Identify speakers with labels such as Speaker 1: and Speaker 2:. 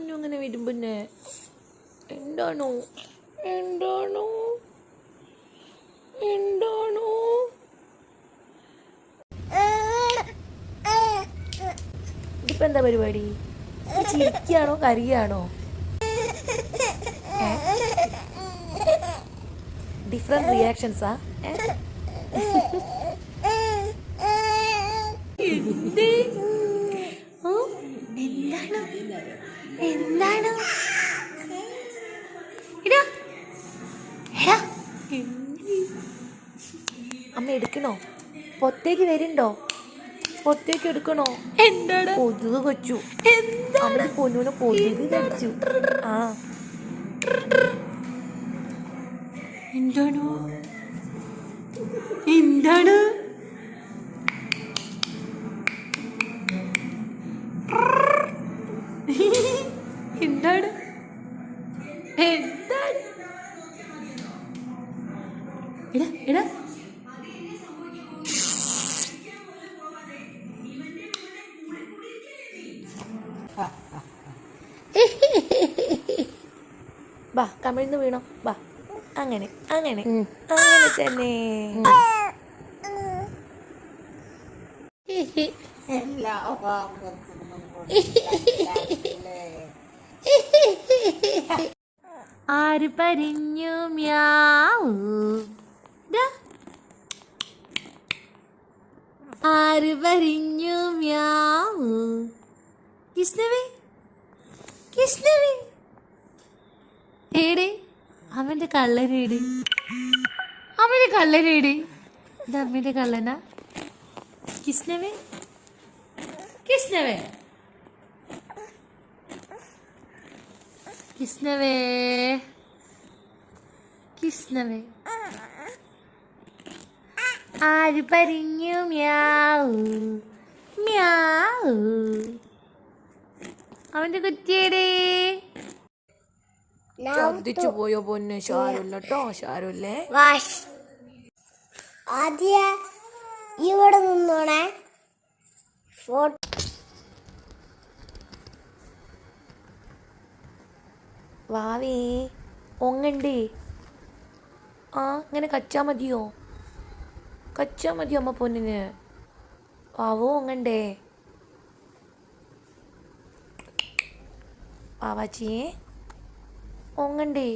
Speaker 1: പൊന്നു അങ്ങനെ വരും പിന്നെ? എന്താണോ എന്താണോ എന്താണോ? ഇതിപ്പോ എന്താ പരിപാടി? ചിരിക്കാണോ കരയാണോ? ഡിഫറെന്റ് റിയാക്ഷൻസാ? എന്താണ്? അമ്മ എടുക്കണോ? പൊത്തേക്ക് വരുന്നുണ്ടോ? പൊത്തേക്ക് എടുക്കണോ? എന്താണ്? കൊതുക് കൊച്ചു. എന്താണ്? പൊന്നൂനെ കൊതുക് കടിച്ചു. ആ എന്താണ് എന്താണ്? എന്താണ് എന്താണ്? എടാ എടാ ബാ കമിഴ്ന്ന് വീണോ? ബാ അങ്ങനെ അങ്ങനെ അങ്ങനെ തന്നെ. ആര് പരിഞ്ഞു മ്യാവൂ? ആര് പരിഞ്ഞു മ്യാവൂ? കൃഷ്ണവേ കൃഷ്ണവേ ഏടെ അവന്റെ കള്ളനേട്? അവന്റെ കള്ളനേട്? ഇത് അമ്മന്റെ കള്ളനാ? കൃഷ്ണവേ കൃഷ്ണവേ കൃഷ്ണവേ കൃഷ്ണവേ ആര് പരിഞ്ഞു മ്യാവൂ മ്യാവൂ? അവന്റെ കുറ്റിയേടേ? ഛർദിച്ചു പോയോ പൊന്ന്? ഷാരുല്ല കേട്ടോ, ഷാരുല്ലേ.
Speaker 2: ആദ്യ ഇവിടെ നിന്നോണേ.
Speaker 1: വാവേ ഒങ്ങണ്ടേ? ആ ഇങ്ങനെ കച്ചാ മതിയോ? കച്ചാ മതിയോ അമ്മ പൊന്നിന്? വാവോ ഒങ്ങണ്ടേ? വാവാച്ചിയെ ഒങ്ങണ്ടേ?